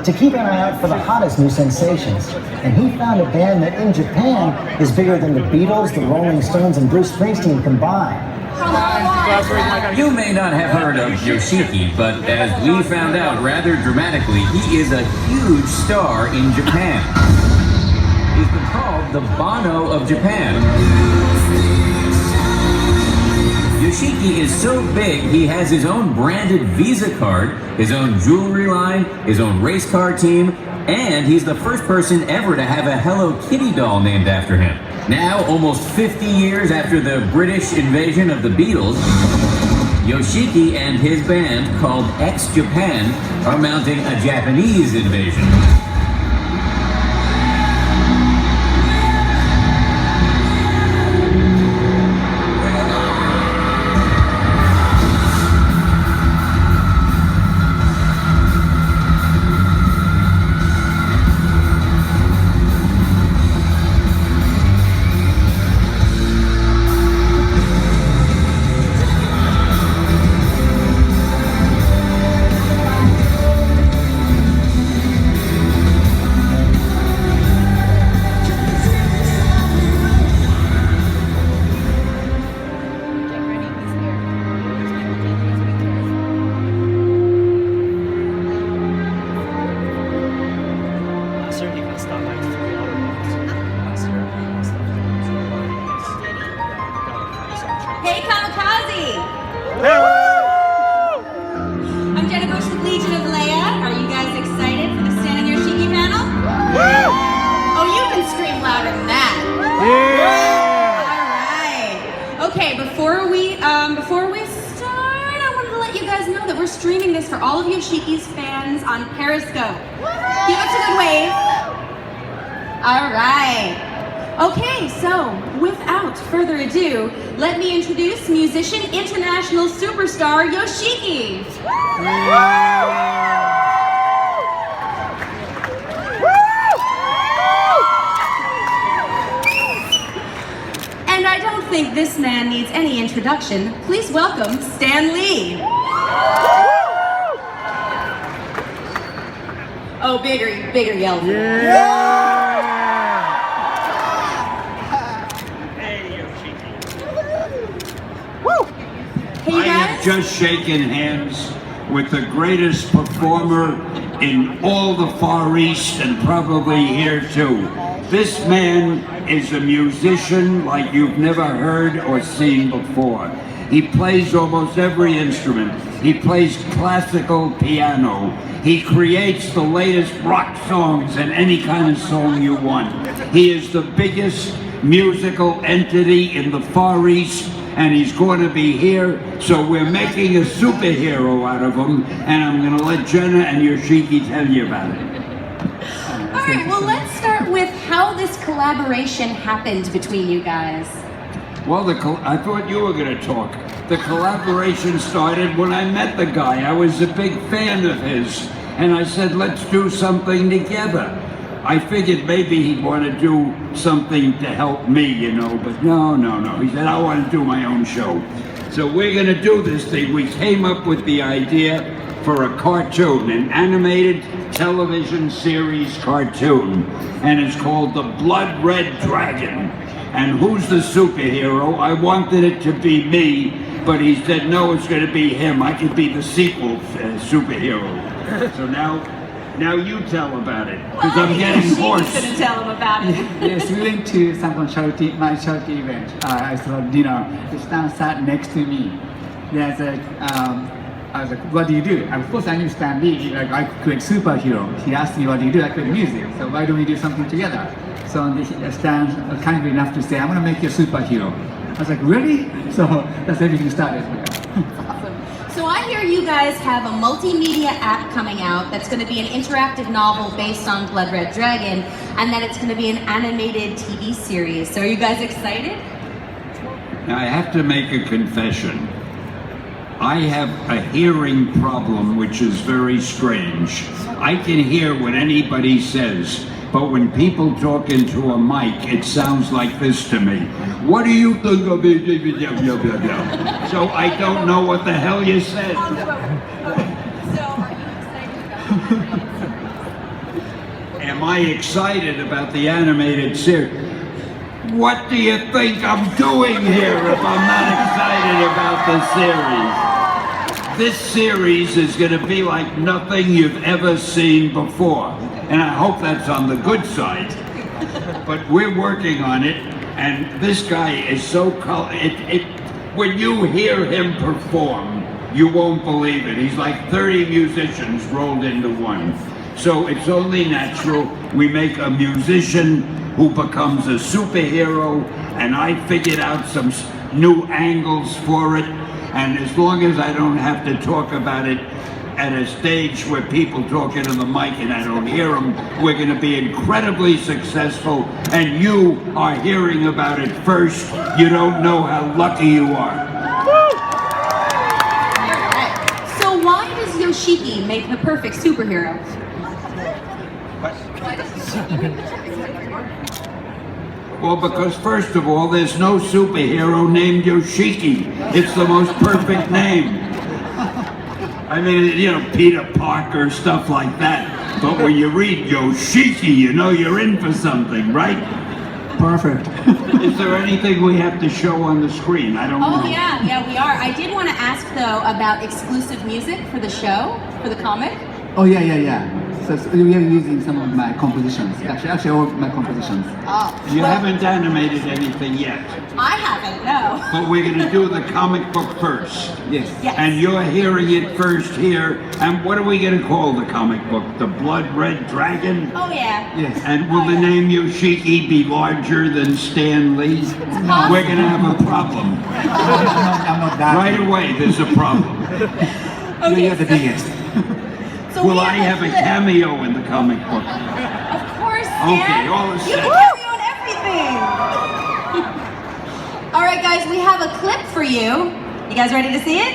to keep an eye out for the hottest new sensations. And he found a band that in Japan is bigger than the Beatles, the Rolling Stones, and Bruce Springsteen combined. You may not have heard of Yoshiki, but as we found out rather dramatically, he is a huge star in Japan. He's been called the Bono of Japan. Yoshiki is so big, he has his own branded Visa card, his own jewelry line, his own race car team, and he's the first person ever to have a Hello Kitty doll named after him. Now, almost 50 years after the British invasion of the Beatles, Yoshiki and his band, called X-Japan, are mounting a Japanese invasion. Hey, Comikaze! I'm Jenna Bush with Legion of Leia. Are you guys excited for the Stand and Yoshiki panel? Oh, you can scream louder than that. All right. Okay, before we start, I wanted to let you guys know that we're streaming this for all of Yoshiki's fans on Periscope. Give us a good wave. All right. Okay, so without further ado, let me introduce musician international superstar Yoshiki. And I don't think this man needs any introduction. Please welcome Stan Lee. Oh, bigger yell. I have just shaken hands with the greatest performer in all the Far East and probably here too. This man is a musician like you've never heard or seen before. He plays almost every instrument. He plays classical piano. He creates the latest rock songs and any kind of song you want. He is the biggest musical entity in the Far East, and he's going to be here, so we're making a superhero out of him, and I'm going to let Jenna and Yoshiki tell you about it. All right, well, let's start with how this collaboration happened between you guys. Well, I thought you were going to talk. The collaboration started when I met the guy. I was a big fan of his, and I said, let's do something together. I figured maybe he'd want to do something to help me, you know, but no. He said, I want to do my own show. So we're going to do this thing. We came up with the idea for a cartoon, an animated television series cartoon, and it's called The Blood Red Dragon. And who's the superhero? I wanted it to be me, but he said, no, it's going to be him. I could be the sequel superhero. So now you tell about it, because I'm getting hoarse. She's going to tell him about it. Yes, we went to some my charity event. I saw dinner. Stan sat next to me. There's I was like, what do you do? Of course I knew Stan Lee, like I could create superhero. He asked me, what do you do? I create music. So why don't we do something together? So Stan was kind enough to say, I'm going to make you a superhero. I was like, really? So that's everything started. Awesome. So I hear you guys have a multimedia app coming out that's going to be an interactive novel based on Blood Red Dragon, and that it's going to be an animated TV series. So are you guys excited? Now I have to make a confession. I have a hearing problem which is very strange. I can hear what anybody says, but when people talk into a mic, it sounds like this to me. What do you think of it? So I don't know what the hell you said. So are you excited about am I excited about the animated series? What do you think I'm doing here if I'm not excited about the series? This series is going to be like nothing you've ever seen before. And I hope that's on the good side. But we're working on it, and this guy is so when you hear him perform, you won't believe it. He's like 30 musicians rolled into one. So it's only natural we make a musician who becomes a superhero, and I figured out some new angles for it. And as long as I don't have to talk about it at a stage where people talk into the mic and I don't hear them, we're going to be incredibly successful, and you are hearing about it first. You don't know how lucky you are. So why does Yoshiki make the perfect superhero? Well, because first of all, there's no superhero named Yoshiki. It's the most perfect name. I mean, you know, Peter Parker, stuff like that. But when you read Yoshiki, you know you're in for something, right? Perfect. Is there anything we have to show on the screen? I don't know. Oh yeah, we are. I did want to ask though about exclusive music for the show, for the comic. Oh yeah. So we are using some of my compositions. Actually all my compositions. Oh. You well, haven't animated anything yet. I haven't, no. But we're going to do the comic book first. Yes. Yes. And you're hearing it first here. And what are we going to call the comic book? The Blood Red Dragon? Oh yeah. Yes. And will the name Yoshiki be larger than Stan Lee? possible. We're going to have a problem. I'm not that. Right away, there's a problem. Okay, You're the biggest. so Will we I have a clip. cameo in the comic book? Of course, Okay, Stan. all is You set. can carry on everything. All right, guys, we have a clip for you. You guys ready to see it?